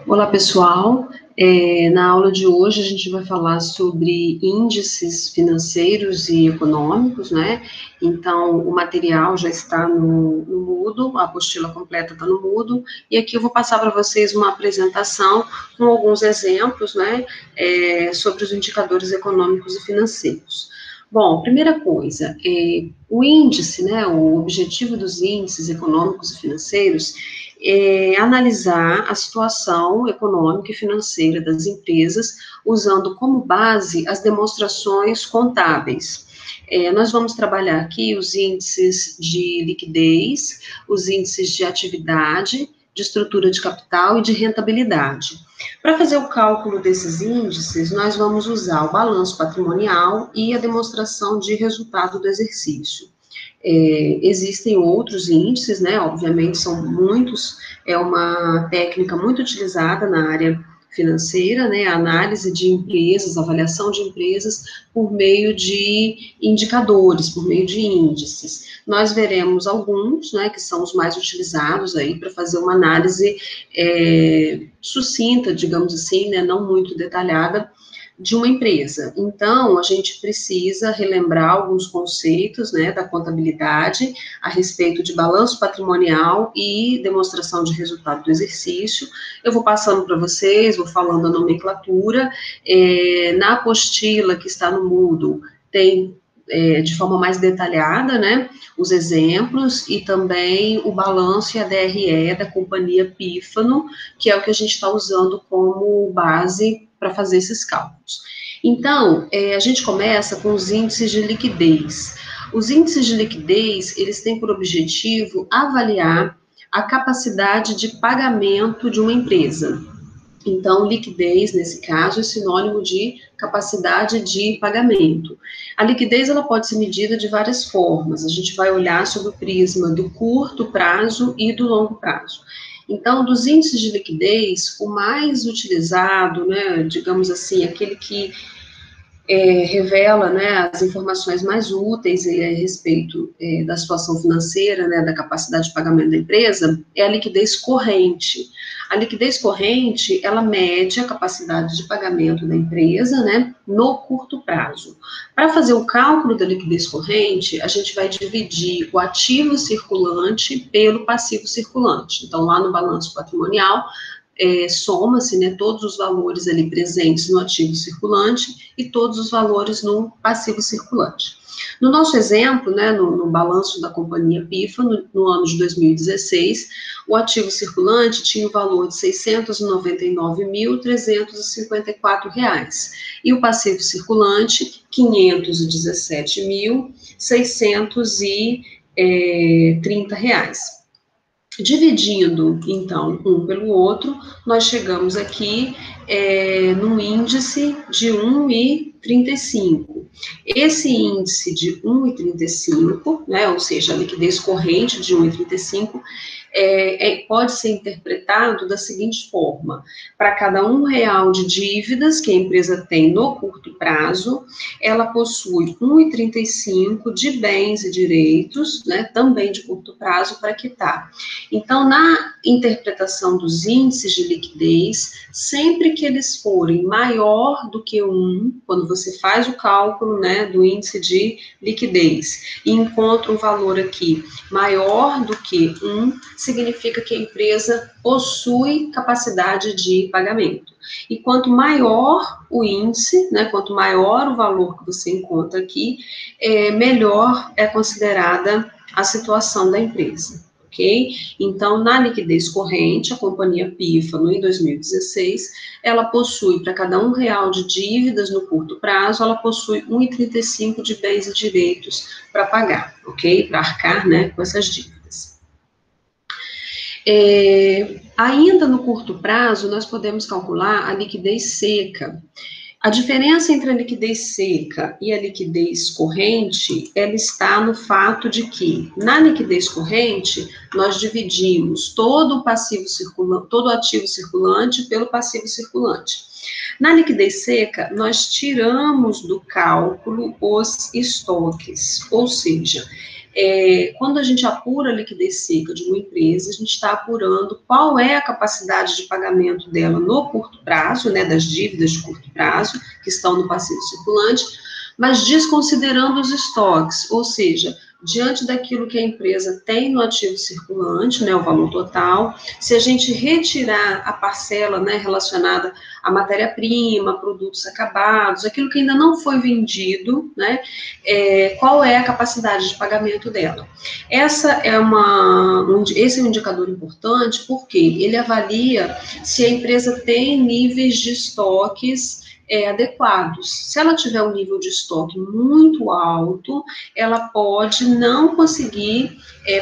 Olá, pessoal. Na aula de hoje a gente vai falar sobre índices financeiros e econômicos, né? Então, o material já está no Moodle, a apostila completa está no Moodle, e aqui eu vou passar para vocês uma apresentação com alguns exemplos, né, sobre os indicadores econômicos e financeiros. Bom, primeira coisa, o índice, né, o objetivo dos índices econômicos e financeiros analisar a situação econômica e financeira das empresas, usando como base as demonstrações contábeis. Nós vamos trabalhar aqui os índices de liquidez, os índices de atividade, de estrutura de capital e de rentabilidade. Para fazer o cálculo desses índices, nós vamos usar o balanço patrimonial e a demonstração de resultado do exercício. Existem outros índices, né? Obviamente são muitos, é uma técnica muito utilizada na área financeira, né? A análise de empresas, avaliação de empresas por meio de indicadores, por meio de índices. Nós veremos alguns, né? Que são os mais utilizados aí para fazer uma análise sucinta, digamos assim, né? Não muito detalhada de uma empresa. Então, a gente precisa relembrar alguns conceitos, né, da contabilidade a respeito de balanço patrimonial e demonstração de resultado do exercício. Eu vou passando para vocês, vou falando a nomenclatura. Na apostila que está no Moodle, tem de forma mais detalhada, né, os exemplos e também o balanço e a DRE da companhia Pífano, que é o que a gente está usando como base para fazer esses cálculos. Então, a gente começa com os índices de liquidez. Os índices de liquidez, eles têm por objetivo avaliar a capacidade de pagamento de uma empresa. Então, liquidez, nesse caso, é sinônimo de capacidade de pagamento. A liquidez, ela pode ser medida de várias formas. A gente vai olhar sob o prisma do curto prazo e do longo prazo. Então, dos índices de liquidez, o mais utilizado, né, digamos assim, aquele que revela, né, as informações mais úteis a respeito da situação financeira, né, da capacidade de pagamento da empresa, é a liquidez corrente. A liquidez corrente, ela mede a capacidade de pagamento da empresa, né, no curto prazo. Para fazer o cálculo da liquidez corrente, a gente vai dividir o ativo circulante pelo passivo circulante. Então, lá no balanço patrimonial, soma-se, né, todos os valores ali presentes no ativo circulante e todos os valores no passivo circulante. No nosso exemplo, né, no balanço da companhia PIFA, no ano de 2016, o ativo circulante tinha o valor de R$ 699.354 e o passivo circulante R$ 517.630. Dividindo, então, um pelo outro, nós chegamos aqui num índice de 1,35. Esse índice de 1,35, né, ou seja, a liquidez corrente de 1,35, pode ser interpretado da seguinte forma: para cada R$ 1 de dívidas que a empresa tem no curto prazo, ela possui 1,35 de bens e direitos, né, também de curto prazo, para quitar. Então, na interpretação dos índices de liquidez, sempre que eles forem maior do que 1, quando você faz o cálculo, né, do índice de liquidez e encontra um valor aqui maior do que 1, significa que a empresa possui capacidade de pagamento. E quanto maior o índice, né, quanto maior o valor que você encontra aqui, melhor é considerada a situação da empresa. Okay? Então, na liquidez corrente, a companhia Pífano, em 2016, ela possui, para cada R$ 1 de dívidas no curto prazo, ela possui 1,35 de bens e direitos para pagar, ok? Para arcar, né, com essas dívidas. Ainda no curto prazo, nós podemos calcular a liquidez seca. A diferença entre a liquidez seca e a liquidez corrente, ela está no fato de que, na liquidez corrente, nós dividimos todo o passivo circulante, todo o ativo circulante pelo passivo circulante. Na liquidez seca, nós tiramos do cálculo os estoques, ou seja, quando a gente apura a liquidez seca de uma empresa, a gente está apurando qual é a capacidade de pagamento dela no curto prazo, né, das dívidas de curto prazo, que estão no passivo circulante, mas desconsiderando os estoques, ou seja, diante daquilo que a empresa tem no ativo circulante, né, o valor total, se a gente retirar a parcela, né, relacionada à matéria-prima, produtos acabados, aquilo que ainda não foi vendido, né, qual é a capacidade de pagamento dela. Esse é um indicador importante porque ele avalia se a empresa tem níveis de estoques adequados. Se ela tiver um nível de estoque muito alto, ela pode não conseguir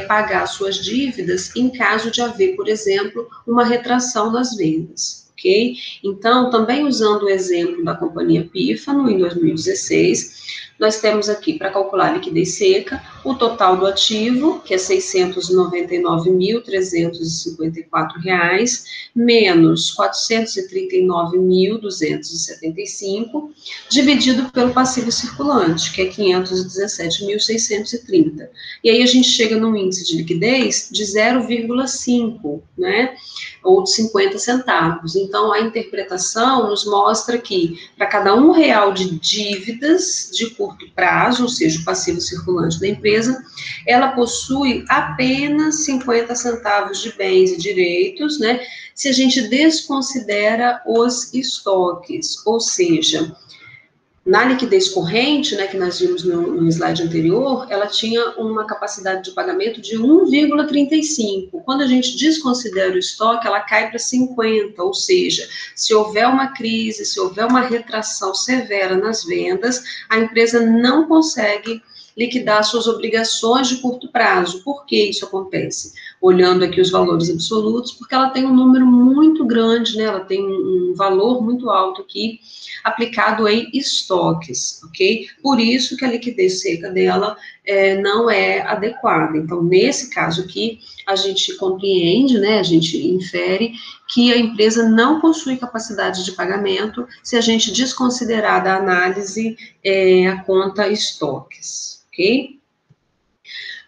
pagar suas dívidas em caso de haver, por exemplo, uma retração nas vendas. Ok? Então, também usando o exemplo da companhia Pífano, em 2016, nós temos aqui, para calcular a liquidez seca, o total do ativo, que é R$ 699.354, menos R$ 439.275, dividido pelo passivo circulante, que é R$ 517.630. E aí a gente chega num índice de liquidez de 0,5, né? Ou de 50 centavos. Então, a interpretação nos mostra que, para cada R$ 1 de dívidas de curto prazo, ou seja, o passivo circulante da empresa, ela possui apenas 50 centavos de bens e direitos, né? Se a gente desconsidera os estoques, ou seja, na liquidez corrente, né, que nós vimos no slide anterior, ela tinha uma capacidade de pagamento de 1,35. Quando a gente desconsidera o estoque, ela cai para 50, ou seja, se houver uma crise, se houver uma retração severa nas vendas, a empresa não consegue liquidar suas obrigações de curto prazo. Por que isso acontece? Olhando aqui os valores absolutos, porque ela tem um número muito grande, né? Ela tem um valor muito alto aqui, aplicado em estoques, ok? Por isso que a liquidez seca dela não é adequada. Então, nesse caso aqui, a gente compreende, né? A gente infere que a empresa não possui capacidade de pagamento se a gente desconsiderar da análise a conta estoques. Ok?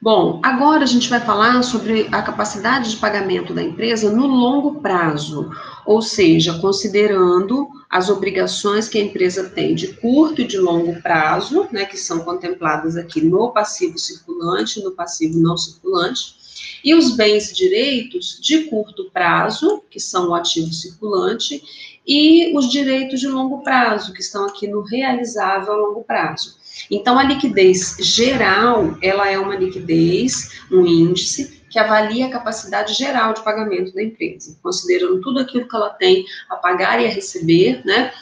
Bom, agora a gente vai falar sobre a capacidade de pagamento da empresa no longo prazo, ou seja, considerando as obrigações que a empresa tem de curto e de longo prazo, né, que são contempladas aqui no passivo circulante, no passivo não circulante, e os bens e direitos de curto prazo, que são o ativo circulante, e os direitos de longo prazo, que estão aqui no realizável a longo prazo. Então, a liquidez geral, ela é uma liquidez, um índice, que avalia a capacidade geral de pagamento da empresa, considerando tudo aquilo que ela tem a pagar e a receber, né,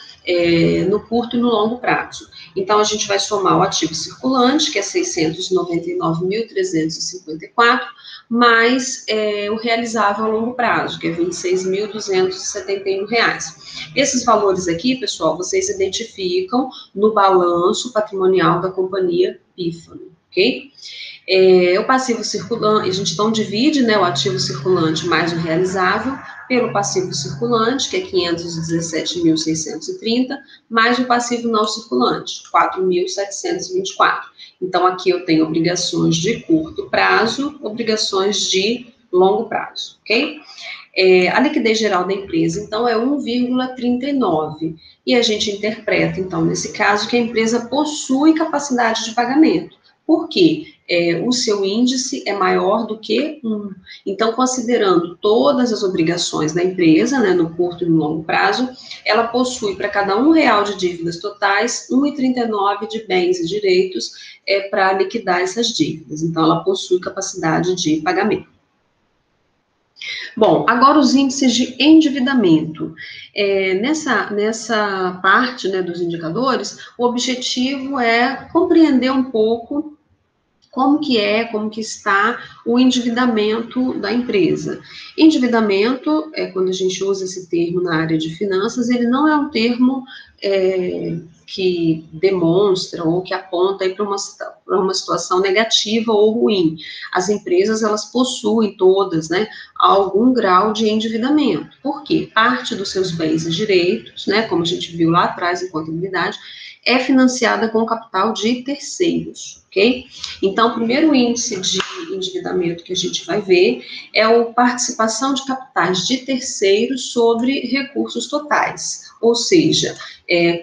no curto e no longo prazo. Então, a gente vai somar o ativo circulante, que é 699.354, mais o realizável a longo prazo, que é R$ 26.271. Esses valores aqui, pessoal, vocês identificam no balanço patrimonial da companhia Pífano, ok? O passivo circulante, a gente então divide, né, o ativo circulante mais o realizável pelo passivo circulante, que é 517.630, mais o passivo não circulante, 4.724. Então, aqui eu tenho obrigações de curto prazo, obrigações de longo prazo, ok? A liquidez geral da empresa, então, é 1,39. E a gente interpreta, então, nesse caso, que a empresa possui capacidade de pagamento. Por quê? O seu índice é maior do que 1. Então, considerando todas as obrigações da empresa, né, no curto e no longo prazo, ela possui, para cada R$ 1 de dívidas totais, 1,39 de bens e direitos para liquidar essas dívidas. Então, ela possui capacidade de pagamento. Bom, agora os índices de endividamento. Nessa parte, né, dos indicadores, o objetivo é compreender um pouco como que está o endividamento da empresa. Endividamento, quando a gente usa esse termo na área de finanças, ele não é um termo que demonstra ou que aponta para uma situação negativa ou ruim. As empresas, elas possuem todas, né, algum grau de endividamento. Por quê? Parte dos seus bens e direitos, né, como a gente viu lá atrás em contabilidade, é financiada com capital de terceiros, ok? Então, o primeiro índice de endividamento que a gente vai ver é a participação de capitais de terceiros sobre recursos totais, ou seja,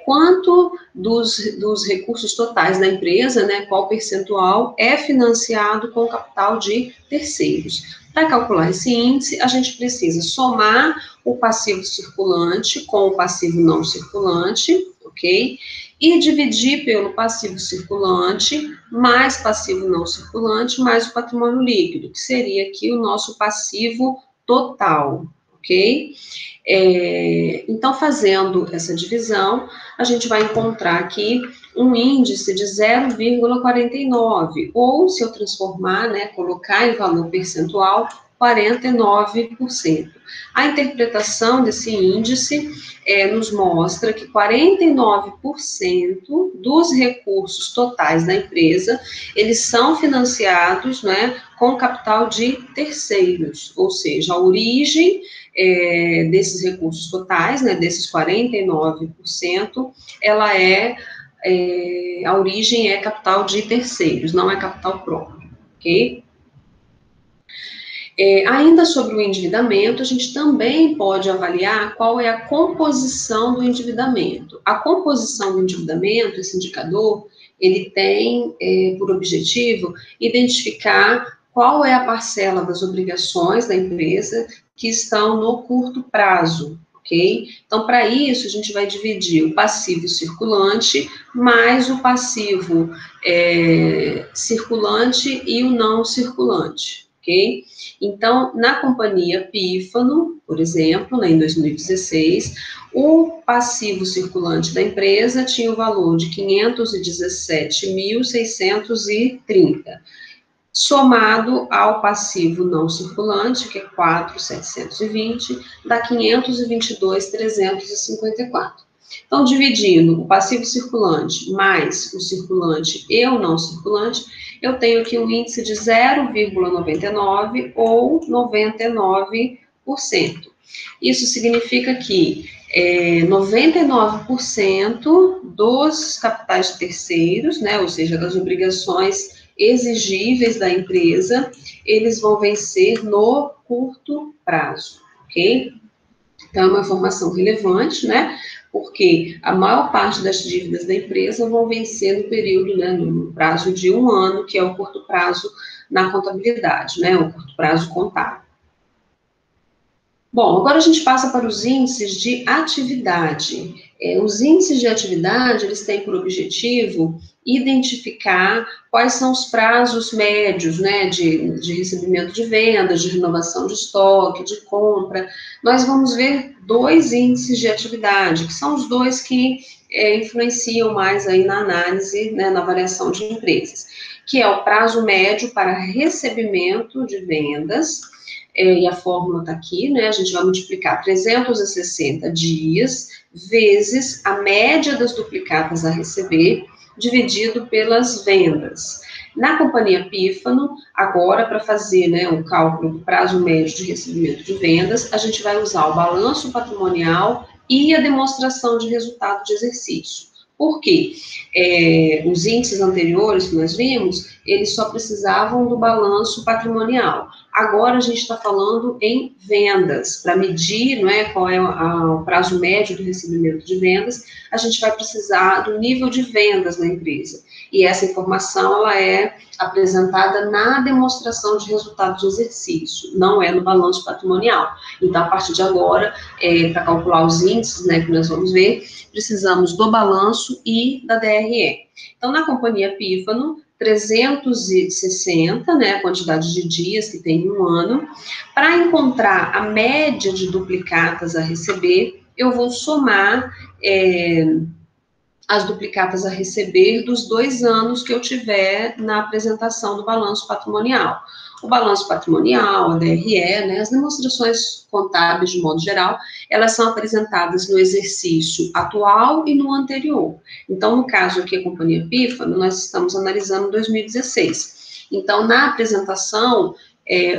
quanto dos recursos totais da empresa, né, qual percentual é financiado com capital de terceiros. Para calcular esse índice, a gente precisa somar o passivo circulante com o passivo não circulante, ok? E dividir pelo passivo circulante, mais passivo não circulante, mais o patrimônio líquido, que seria aqui o nosso passivo total, ok? Então, fazendo essa divisão, a gente vai encontrar aqui um índice de 0,49, ou, se eu transformar, né, colocar em valor percentual, 49%. A interpretação desse índice nos mostra que 49% dos recursos totais da empresa, eles são financiados, né, com capital de terceiros, ou seja, a origem desses recursos totais, né, desses 49%, a origem é capital de terceiros, não é capital próprio, ok? Ainda sobre o endividamento, a gente também pode avaliar qual é a composição do endividamento. A composição do endividamento, esse indicador, ele tem por objetivo identificar qual é a parcela das obrigações da empresa que estão no curto prazo, ok? Então, para isso, a gente vai dividir o passivo circulante mais o passivo circulante e o não circulante, ok? Então, na companhia Pífano, por exemplo, né, em 2016, o passivo circulante da empresa tinha o valor de 517.630, somado ao passivo não circulante, que é 4.720, dá 522.354. Então, dividindo o passivo circulante mais o circulante e o não circulante, eu tenho aqui um índice de 0,99 ou 99%. Isso significa que 99% dos capitais de terceiros, né, ou seja, das obrigações exigíveis da empresa, eles vão vencer no curto prazo, ok? Então, é uma informação relevante, né? Porque a maior parte das dívidas da empresa vão vencer no período, né, no prazo de 1 ano, que é o curto prazo na contabilidade, né, o curto prazo contábil. Bom, agora a gente passa para os índices de atividade. Os índices de atividade, eles têm por objetivo identificar quais são os prazos médios, né, de recebimento de vendas, de renovação de estoque, de compra. Nós vamos ver 2 índices de atividade, que são os 2 que influenciam mais aí na análise, né, na avaliação de empresas, que é o prazo médio para recebimento de vendas, e a fórmula está aqui, né? A gente vai multiplicar 360 dias vezes a média das duplicatas a receber, dividido pelas vendas. Na companhia Pífano, agora, para fazer, né, o cálculo do prazo médio de recebimento de vendas, a gente vai usar o balanço patrimonial e a demonstração de resultado de exercício. Por quê? Os índices anteriores que nós vimos, eles só precisavam do balanço patrimonial. Agora a gente está falando em vendas. Para medir, não é, qual é o prazo médio do recebimento de vendas, a gente vai precisar do nível de vendas da empresa. E essa informação, ela é apresentada na demonstração de resultado de exercício, não é no balanço patrimonial. Então, a partir de agora, para calcular os índices, né, que nós vamos ver, precisamos do balanço e da DRE. Então, na companhia Pífano, 360, né, a quantidade de dias que tem em 1 ano. Para encontrar a média de duplicatas a receber, eu vou somar as duplicatas a receber dos 2 anos que eu tiver na apresentação do balanço patrimonial. O balanço patrimonial, a DRE, né, as demonstrações contábeis, de modo geral, elas são apresentadas no exercício atual e no anterior. Então, no caso aqui, a companhia Pífano, nós estamos analisando 2016. Então, na apresentação,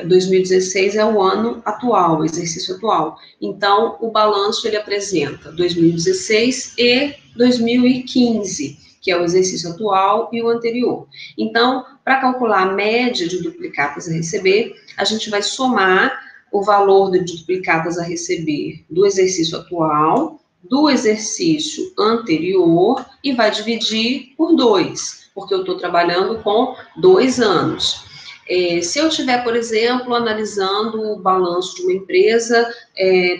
2016 é o ano atual, o exercício atual. Então, o balanço, ele apresenta 2016 e 2015, que é o exercício atual e o anterior. Então, para calcular a média de duplicatas a receber, a gente vai somar o valor de duplicatas a receber do exercício atual, do exercício anterior, e vai dividir por 2, porque eu estou trabalhando com 2 anos. Se eu estiver, por exemplo, analisando o balanço de uma empresa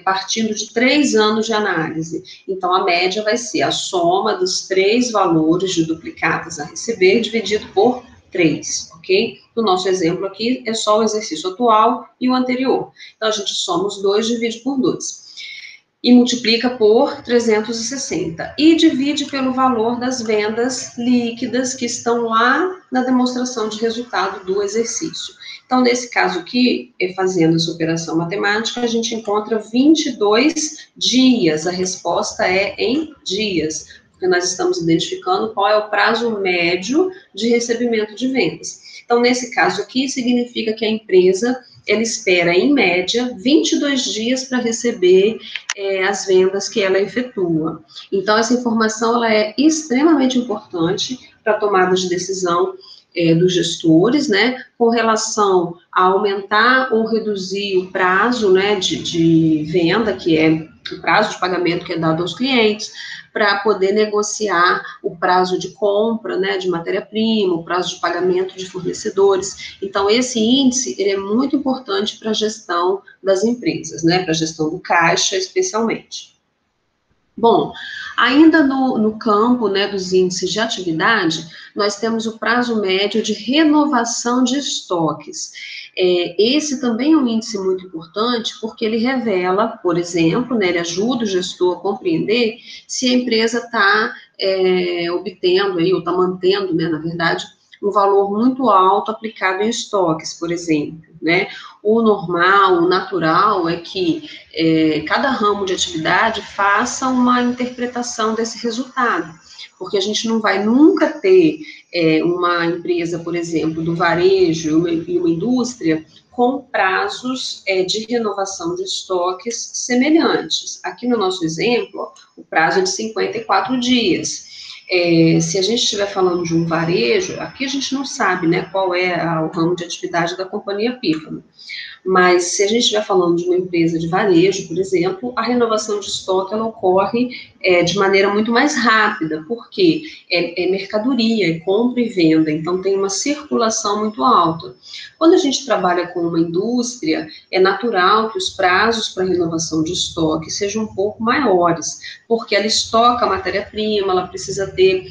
partindo de 3 anos de análise, então a média vai ser a soma dos 3 valores de duplicatas a receber dividido por 3, ok? No nosso exemplo aqui é só o exercício atual e o anterior. Então a gente soma os dois, divide por 2 e multiplica por 360 e divide pelo valor das vendas líquidas que estão lá na demonstração de resultado do exercício. Então, nesse caso aqui, fazendo essa operação matemática, a gente encontra 22 dias. A resposta é em dias, porque nós estamos identificando qual é o prazo médio de recebimento de vendas. Então, nesse caso aqui, significa que a empresa ela espera, em média, 22 dias para receber as vendas que ela efetua. Então, essa informação ela é extremamente importante para a tomada de decisão dos gestores, né, com relação a aumentar ou reduzir o prazo, né, de venda, que é o prazo de pagamento que é dado aos clientes, para poder negociar o prazo de compra, né, de matéria-prima, o prazo de pagamento de fornecedores. Então, esse índice, ele é muito importante para a gestão das empresas, né, para a gestão do caixa, especialmente. Bom, ainda no campo, né, dos índices de atividade, nós temos o prazo médio de renovação de estoques. Esse também é um índice muito importante, porque ele revela, por exemplo, né, ele ajuda o gestor a compreender se a empresa está obtendo, aí, ou está mantendo, né, na verdade, um valor muito alto aplicado em estoques, por exemplo, né? O normal, o natural é que cada ramo de atividade faça uma interpretação desse resultado, porque a gente não vai nunca ter uma empresa, por exemplo, do varejo e uma indústria com prazos de renovação de estoques semelhantes. Aqui no nosso exemplo, o prazo é de 54 dias. Se a gente estiver falando de um varejo, aqui a gente não sabe, né, qual é o ramo de atividade da companhia Pífano. Mas se a gente estiver falando de uma empresa de varejo, por exemplo, a renovação de estoque ela ocorre de maneira muito mais rápida, porque é mercadoria, é compra e venda, então tem uma circulação muito alta. Quando a gente trabalha com uma indústria, é natural que os prazos para renovação de estoque sejam um pouco maiores, porque ela estoca a matéria-prima, ela precisa ter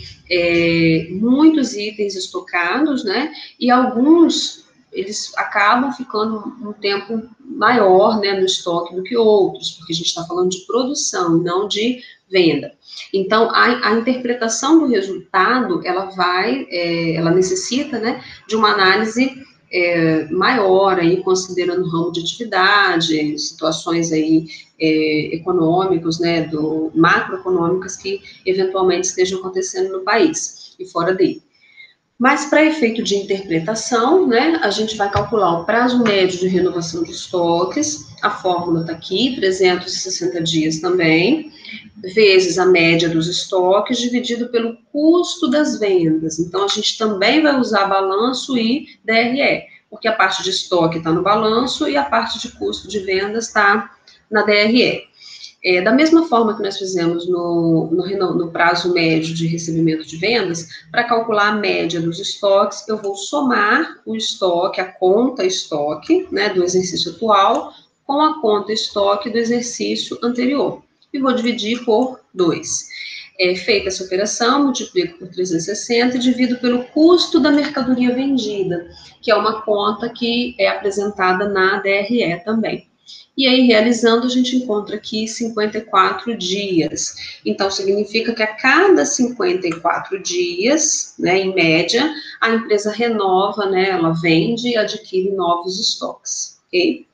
muitos itens estocados, né, e alguns eles acabam ficando um tempo maior, né, no estoque do que outros, porque a gente está falando de produção, não de venda. Então, a interpretação do resultado, ela necessita, né, de uma análise maior, aí, considerando o ramo de atividade, situações aí econômicas, né, macroeconômicas que eventualmente estejam acontecendo no país e fora dele. Mas, para efeito de interpretação, né, a gente vai calcular o prazo médio de renovação de estoques, a fórmula está aqui, 360 dias também, vezes a média dos estoques, dividido pelo custo das vendas. Então, a gente também vai usar balanço e DRE, porque a parte de estoque está no balanço e a parte de custo de vendas está na DRE. Da mesma forma que nós fizemos no prazo médio de recebimento de vendas, para calcular a média dos estoques, eu vou somar o estoque, a conta estoque, né, do exercício atual, com a conta estoque do exercício anterior. E vou dividir por 2. Feita essa operação, multiplico por 360 e divido pelo custo da mercadoria vendida, que é uma conta que é apresentada na DRE também. E aí, realizando, a gente encontra aqui 54 dias. Então, significa que a cada 54 dias, né, em média, a empresa renova, né, ela vende e adquire novos estoques, ok?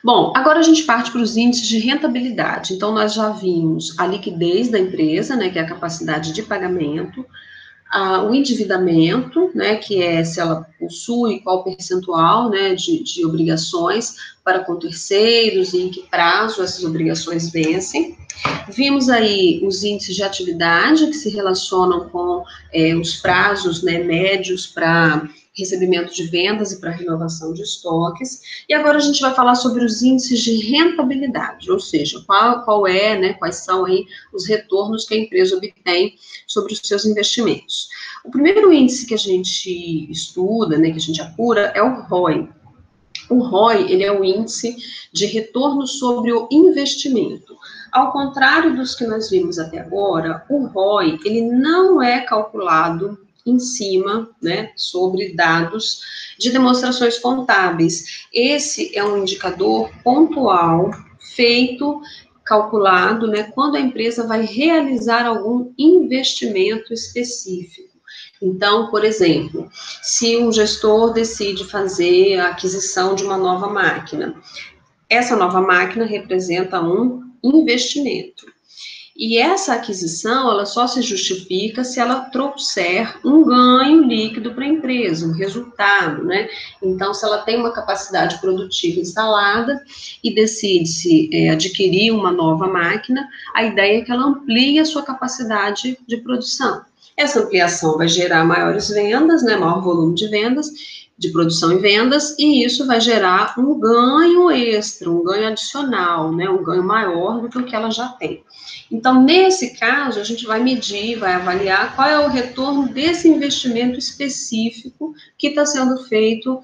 Bom, agora a gente parte para os índices de rentabilidade. Então, nós já vimos a liquidez da empresa, né, que é a capacidade de pagamento, O endividamento, né, que é se ela possui qual percentual, né, de obrigações para com terceiros e em que prazo essas obrigações vencem. Vimos aí os índices de atividade que se relacionam com os prazos, né, médios para recebimento de vendas e para renovação de estoques. E agora a gente vai falar sobre os índices de rentabilidade, ou seja, quais são aí os retornos que a empresa obtém sobre os seus investimentos. O primeiro índice que a gente estuda, né, que a gente apura, é o ROI. O ROI, ele é o índice de retorno sobre o investimento. Ao contrário dos que nós vimos até agora, o ROI, ele não é calculado em cima, né, sobre dados de demonstrações contábeis. Esse é um indicador pontual, feito, calculado, né, quando a empresa vai realizar algum investimento específico. Então, por exemplo, se um gestor decide fazer a aquisição de uma nova máquina, essa nova máquina representa um investimento. E essa aquisição, ela só se justifica se ela trouxer um ganho líquido para a empresa, um resultado, né? Então, se ela tem uma capacidade produtiva instalada e decide-se adquirir uma nova máquina, a ideia é que ela amplie a sua capacidade de produção. Essa ampliação vai gerar maiores vendas, né, maior volume de vendas, de produção e vendas, e isso vai gerar um ganho extra, um ganho adicional, né, um ganho maior do que o que ela já tem. Então, nesse caso, a gente vai medir, vai avaliar qual é o retorno desse investimento específico que está sendo feito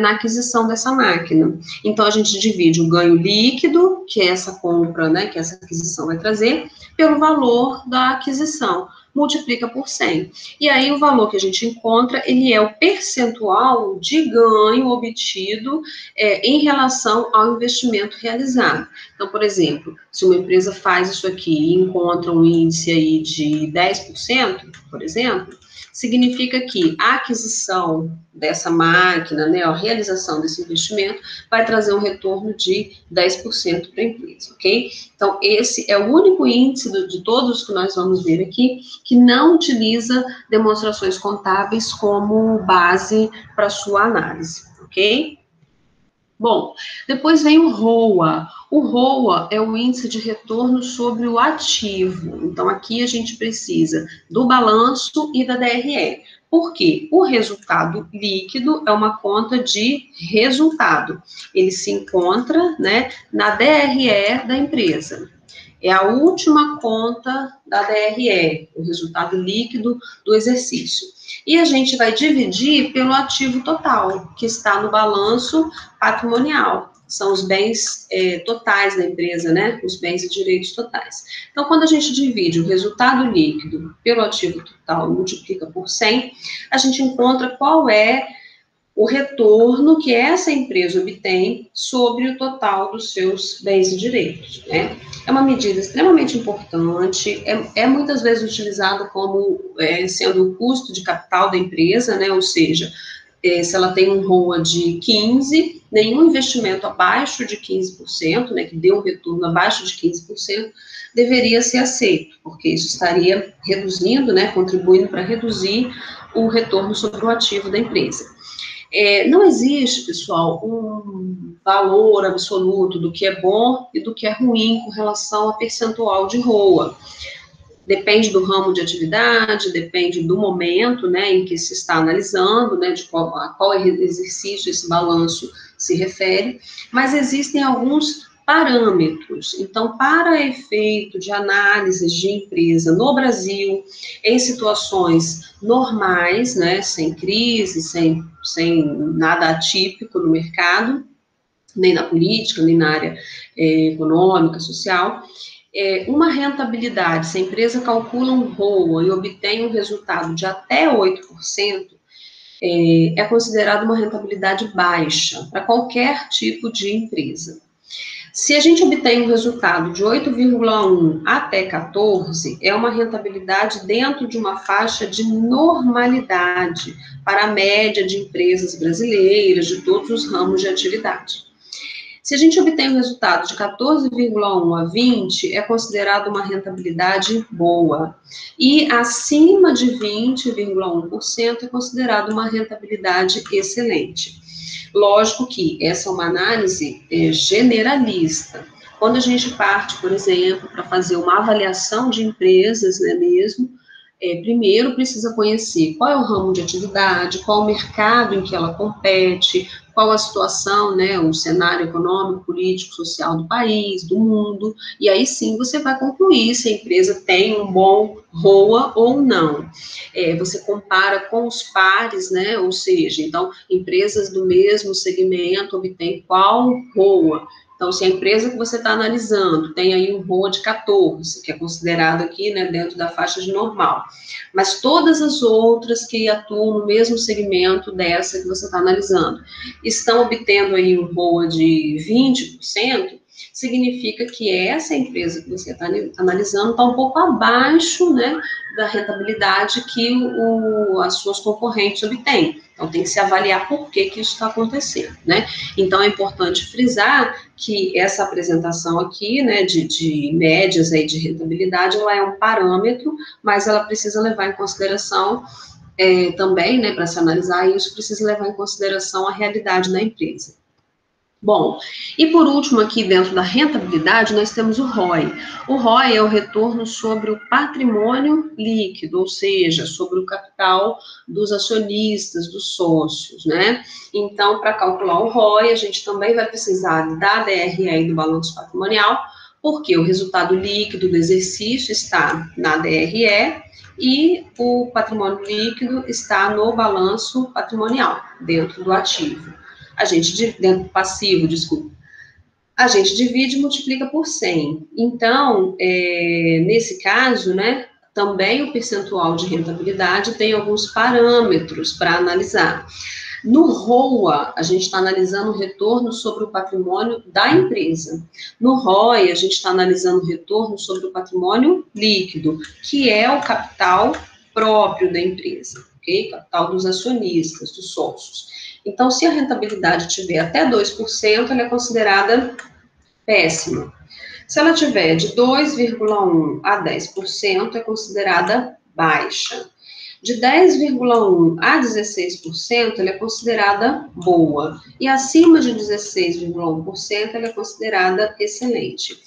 na aquisição dessa máquina. Então, a gente divide o ganho líquido, que é essa compra, né, que essa aquisição vai trazer, pelo valor da aquisição, multiplica por 100. E aí, o valor que a gente encontra, ele é o percentual de ganho obtido em relação ao investimento realizado. Então, por exemplo, se uma empresa faz isso aqui e encontra um índice aí de 10%, por exemplo, significa que a aquisição dessa máquina, né, a realização desse investimento, vai trazer um retorno de 10% para a empresa, ok? Então, esse é o único índice de todos que nós vamos ver aqui que não utiliza demonstrações contábeis como base para sua análise, ok? Bom, depois vem o ROA. O ROA é o índice de retorno sobre o ativo. Então, aqui a gente precisa do balanço e da DRE. Por quê? O resultado líquido é uma conta de resultado. Ele se encontra, né, na DRE da empresa. É a última conta da DRE, o resultado líquido do exercício. E a gente vai dividir pelo ativo total, que está no balanço patrimonial. São os bens totais da empresa, né? Os bens e direitos totais. Então, quando a gente divide o resultado líquido pelo ativo total e multiplica por 100, a gente encontra qual é o retorno que essa empresa obtém sobre o total dos seus bens e direitos, né? É uma medida extremamente importante, é muitas vezes utilizada como sendo o custo de capital da empresa, né? Ou seja, se ela tem um ROA de 15, nenhum investimento abaixo de 15%, né, que dê um retorno abaixo de 15%, deveria ser aceito, porque isso estaria reduzindo, né, contribuindo para reduzir o retorno sobre o ativo da empresa. Não existe, pessoal, um valor absoluto do que é bom e do que é ruim com relação a percentual de ROA. Depende do ramo de atividade, depende do momento, né, em que se está analisando, né, de qual exercício esse balanço se refere, mas existem alguns parâmetros. Então, para efeito de análise de empresa no Brasil, em situações normais, né, sem crise, sem nada atípico no mercado, nem na política, nem na área econômica, social, uma rentabilidade, se a empresa calcula um ROA e obtém um resultado de até 8%, é considerado uma rentabilidade baixa para qualquer tipo de empresa. Se a gente obtém um resultado de 8,1 até 14, é uma rentabilidade dentro de uma faixa de normalidade para a média de empresas brasileiras, de todos os ramos de atividade. Se a gente obtém um resultado de 14,1 a 20, é considerado uma rentabilidade boa. E acima de 20,1% é considerado uma rentabilidade excelente. Lógico que essa é uma análise generalista. Quando a gente parte, por exemplo, para fazer uma avaliação de empresas, né, mesmo, primeiro precisa conhecer qual é o ramo de atividade, qual o mercado em que ela compete, qual a situação, né, o cenário econômico, político, social do país, do mundo, e aí sim você vai concluir se a empresa tem um bom ROA ou não. Você compara com os pares, né, ou seja, então, empresas do mesmo segmento obtêm qual ROA. Então, se a empresa que você está analisando tem aí um ROA de 14, que é considerado aqui, né, dentro da faixa de normal, mas todas as outras que atuam no mesmo segmento dessa que você está analisando estão obtendo aí um ROA de 20%, significa que essa empresa que você está analisando está um pouco abaixo, né, da rentabilidade que as suas concorrentes obtêm. Então, tem que se avaliar por que isso está acontecendo, né? Então, é importante frisar que essa apresentação aqui, né, de médias aí de rentabilidade, ela é um parâmetro, mas ela precisa levar em consideração também, né, para se analisar isso, precisa levar em consideração a realidade da empresa. Bom, e por último aqui dentro da rentabilidade, nós temos o ROI. O ROI é o retorno sobre o patrimônio líquido, ou seja, sobre o capital dos acionistas, dos sócios, né? Então, para calcular o ROI, a gente também vai precisar da DRE e do balanço patrimonial, porque o resultado líquido do exercício está na DRE e o patrimônio líquido está no balanço patrimonial, dentro do ativo. Dentro do passivo, desculpa, a gente divide e multiplica por 100. Então, nesse caso, né, também o percentual de rentabilidade tem alguns parâmetros para analisar. No ROA, a gente está analisando o retorno sobre o patrimônio da empresa. No ROI, a gente está analisando o retorno sobre o patrimônio líquido, que é o capital próprio da empresa, ok? Capital dos acionistas, dos sócios. Então, se a rentabilidade tiver até 2%, ela é considerada péssima. Se ela tiver de 2,1% a 10%, é considerada baixa. De 10,1% a 16%, ela é considerada boa. E acima de 16,1%, ela é considerada excelente.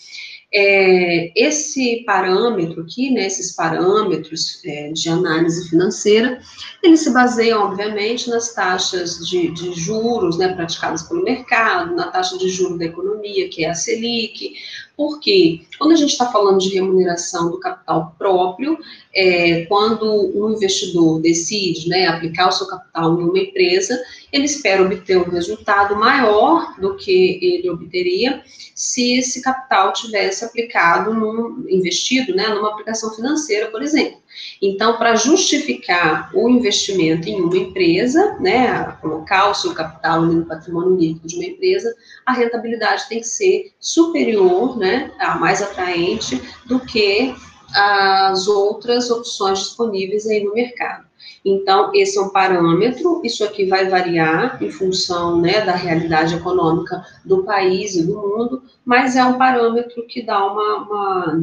Esse parâmetro aqui, né, esses parâmetros de análise financeira, eles se baseiam, obviamente, nas taxas de juros, né, praticadas pelo mercado, na taxa de juros da economia, que é a Selic, porque quando a gente está falando de remuneração do capital próprio, quando um investidor decide, né, aplicar o seu capital em uma empresa, ele espera obter um resultado maior do que ele obteria se esse capital tivesse investido, né, numa aplicação financeira, por exemplo. Então, para justificar o investimento em uma empresa, né, colocar o seu capital no patrimônio líquido de uma empresa, a rentabilidade tem que ser superior, né, mais atraente do que as outras opções disponíveis aí no mercado. Então, esse é um parâmetro, isso aqui vai variar em função, né, da realidade econômica do país e do mundo, mas é um parâmetro que dá uma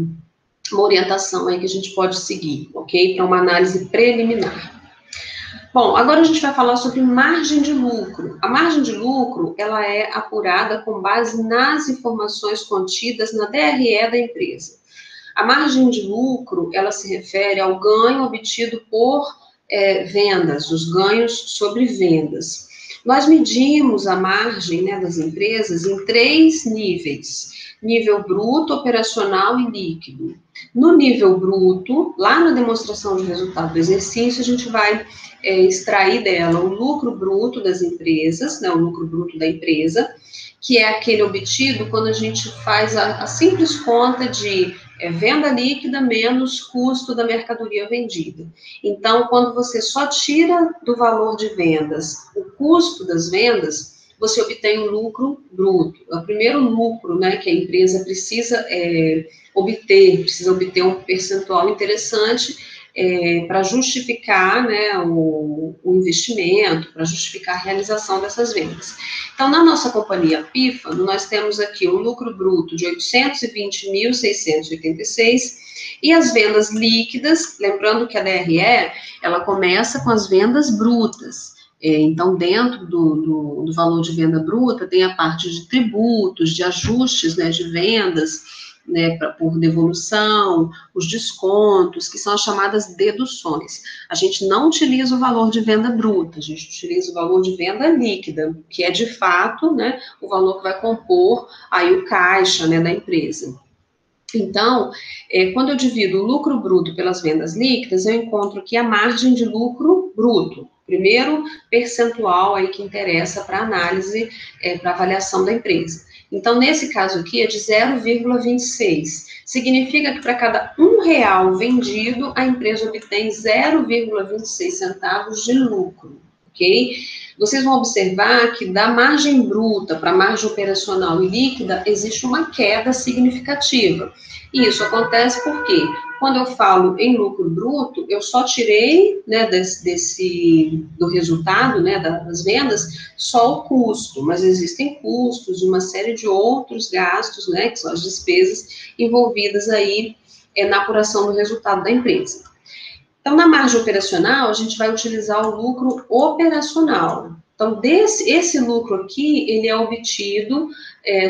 orientação aí que a gente pode seguir, ok? Para uma análise preliminar. Bom, agora a gente vai falar sobre margem de lucro. A margem de lucro, ela é apurada com base nas informações contidas na DRE da empresa. A margem de lucro, ela se refere ao ganho obtido por vendas, os ganhos sobre vendas. Nós medimos a margem, né, das empresas em 3 níveis: nível bruto, operacional e líquido. No nível bruto, lá na demonstração de resultado do exercício, a gente vai extrair dela o lucro bruto das empresas, né, o lucro bruto da empresa, que é aquele obtido quando a gente faz a simples conta de venda líquida menos custo da mercadoria vendida. Então, quando você só tira do valor de vendas o custo das vendas, você obtém um lucro bruto. O primeiro lucro, né, que a empresa precisa obter um percentual interessante, para justificar, né, o investimento, para justificar a realização dessas vendas. Então, na nossa companhia Pífano, nós temos aqui um lucro bruto de 820.686 e as vendas líquidas, lembrando que a DRE, ela começa com as vendas brutas. Então, dentro do valor de venda bruta, tem a parte de tributos, de ajustes, né, de vendas, né, por devolução, os descontos, que são as chamadas deduções. A gente não utiliza o valor de venda bruta, a gente utiliza o valor de venda líquida, que é de fato, né, o valor que vai compor aí o caixa, né, da empresa. Então, quando eu divido o lucro bruto pelas vendas líquidas, eu encontro aqui a margem de lucro bruto. Primeiro percentual aí que interessa para análise, para avaliação da empresa. Então, nesse caso aqui, é de 0,26. Significa que para cada R$ 1 vendido, a empresa obtém 0,26 centavos de lucro, ok? Vocês vão observar que da margem bruta para a margem operacional e líquida, existe uma queda significativa. E isso acontece porque, quando eu falo em lucro bruto, eu só tirei, né, do resultado, né, das vendas, só o custo, mas existem custos e uma série de outros gastos, né, que são as despesas envolvidas aí na apuração do resultado da empresa. Então, na margem operacional, a gente vai utilizar o lucro operacional. Então, esse lucro aqui, ele é obtido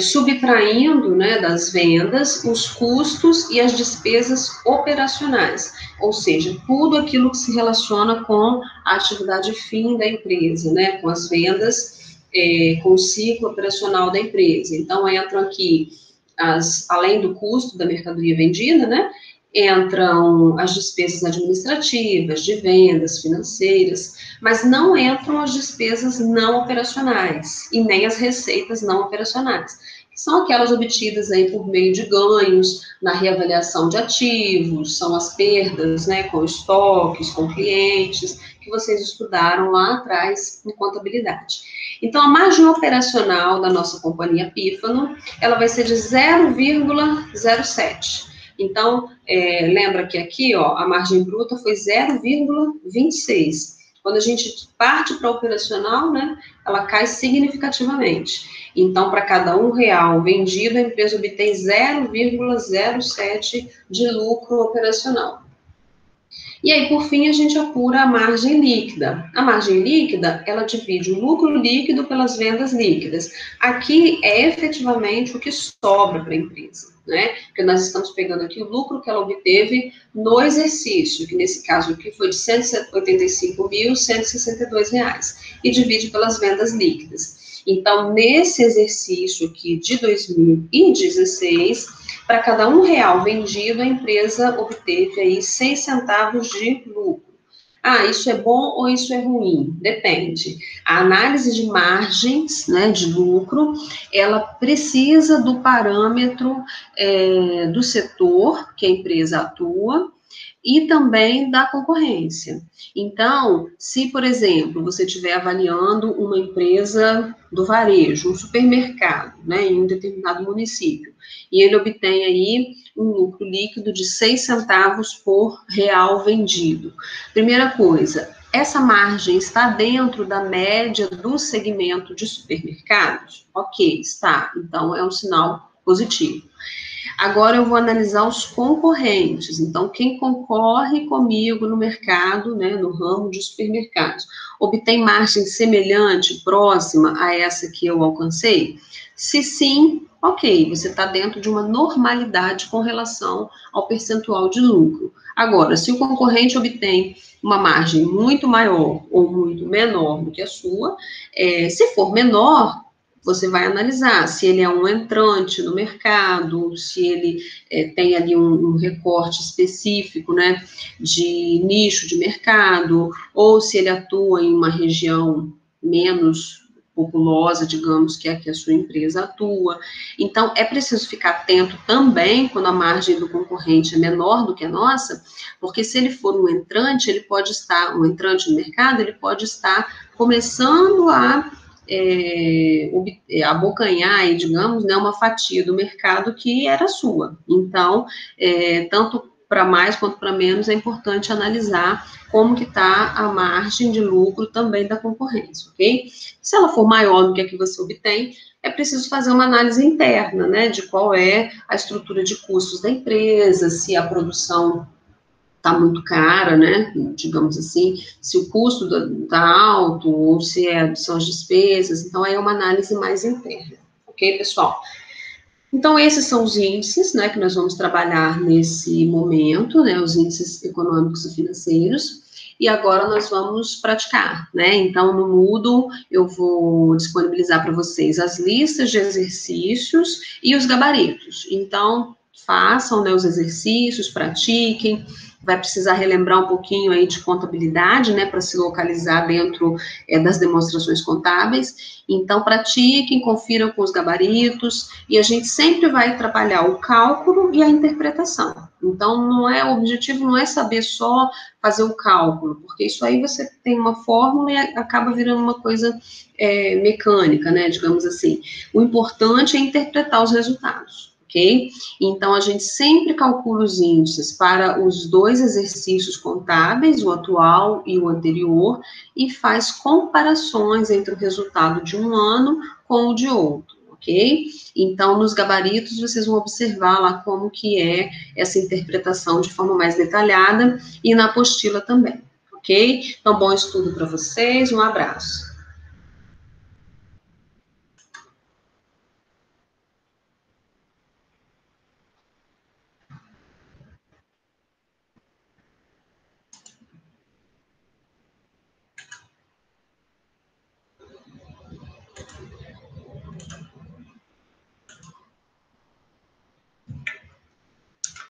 subtraindo, né, das vendas os custos e as despesas operacionais, ou seja, tudo aquilo que se relaciona com a atividade fim da empresa, né, com as vendas, com o ciclo operacional da empresa. Então, entram aqui, além do custo da mercadoria vendida, né, entram as despesas administrativas, de vendas, financeiras, mas não entram as despesas não operacionais e nem as receitas não operacionais, que são aquelas obtidas aí por meio de ganhos na reavaliação de ativos, são as perdas, né, com estoques, com clientes, que vocês estudaram lá atrás em contabilidade. Então, a margem operacional da nossa companhia Pífano, ela vai ser de 0,07. Então, lembra que aqui, ó, a margem bruta foi 0,26. Quando a gente parte para a operacional, né, ela cai significativamente. Então, para cada R$ 1 vendido, a empresa obtém 0,07 de lucro operacional. E aí, por fim, a gente apura a margem líquida. A margem líquida, ela divide o lucro líquido pelas vendas líquidas. Aqui é efetivamente o que sobra para a empresa, né? Porque nós estamos pegando aqui o lucro que ela obteve no exercício, que nesse caso aqui foi de R$ 185.162, e divide pelas vendas líquidas. Então, nesse exercício aqui de 2016, para cada R$ 1 vendido, a empresa obteve aí 6 centavos de lucro. Ah, isso é bom ou isso é ruim? Depende. A análise de margens, né, de lucro, ela precisa do parâmetro do setor que a empresa atua e também da concorrência. Então, se, por exemplo, você estiver avaliando uma empresa do varejo, um supermercado, né, em um determinado município, e ele obtém aí um lucro líquido de 6 centavos por real vendido. Primeira coisa, essa margem está dentro da média do segmento de supermercados? Ok, está. Então, é um sinal positivo. Agora eu vou analisar os concorrentes. Então, quem concorre comigo no mercado, né, no ramo de supermercados, obtém margem semelhante, próxima a essa que eu alcancei? Se sim, ok, você está dentro de uma normalidade com relação ao percentual de lucro. Agora, se o concorrente obtém uma margem muito maior ou muito menor do que a sua, se for menor, você vai analisar se ele é um entrante no mercado, se ele tem ali um recorte específico, né, de nicho de mercado, ou se ele atua em uma região menos populosa, digamos, que é a que a sua empresa atua. Então, é preciso ficar atento também quando a margem do concorrente é menor do que a nossa, porque se ele for um entrante, ele pode estar, um entrante no mercado, ele pode estar começando a abocanhar, digamos, né, uma fatia do mercado que era sua. Então, tanto para mais quanto para menos, é importante analisar como que está a margem de lucro também da concorrência, ok? Se ela for maior do que a que você obtém, é preciso fazer uma análise interna, né, de qual é a estrutura de custos da empresa, se a produção está muito cara, né, digamos assim, se o custo está alto, ou se são as despesas, então aí é uma análise mais interna, ok, pessoal? Então, esses são os índices, né, que nós vamos trabalhar nesse momento, né, os índices econômicos e financeiros, e agora nós vamos praticar, né, então no Moodle eu vou disponibilizar para vocês as listas de exercícios e os gabaritos, então façam, né, os exercícios, pratiquem, vai precisar relembrar um pouquinho aí de contabilidade, né, para se localizar dentro das demonstrações contábeis, então pratiquem, confiram com os gabaritos, e a gente sempre vai trabalhar o cálculo e a interpretação. Então, o objetivo não é saber só fazer o cálculo, porque isso aí você tem uma fórmula e acaba virando uma coisa mecânica, né, digamos assim. O importante é interpretar os resultados, ok? Então, a gente sempre calcula os índices para os dois exercícios contábeis, o atual e o anterior, e faz comparações entre o resultado de um ano com o de outro, ok? Então, nos gabaritos, vocês vão observar lá como que é essa interpretação de forma mais detalhada, e na apostila também, ok? Então, bom estudo para vocês, um abraço.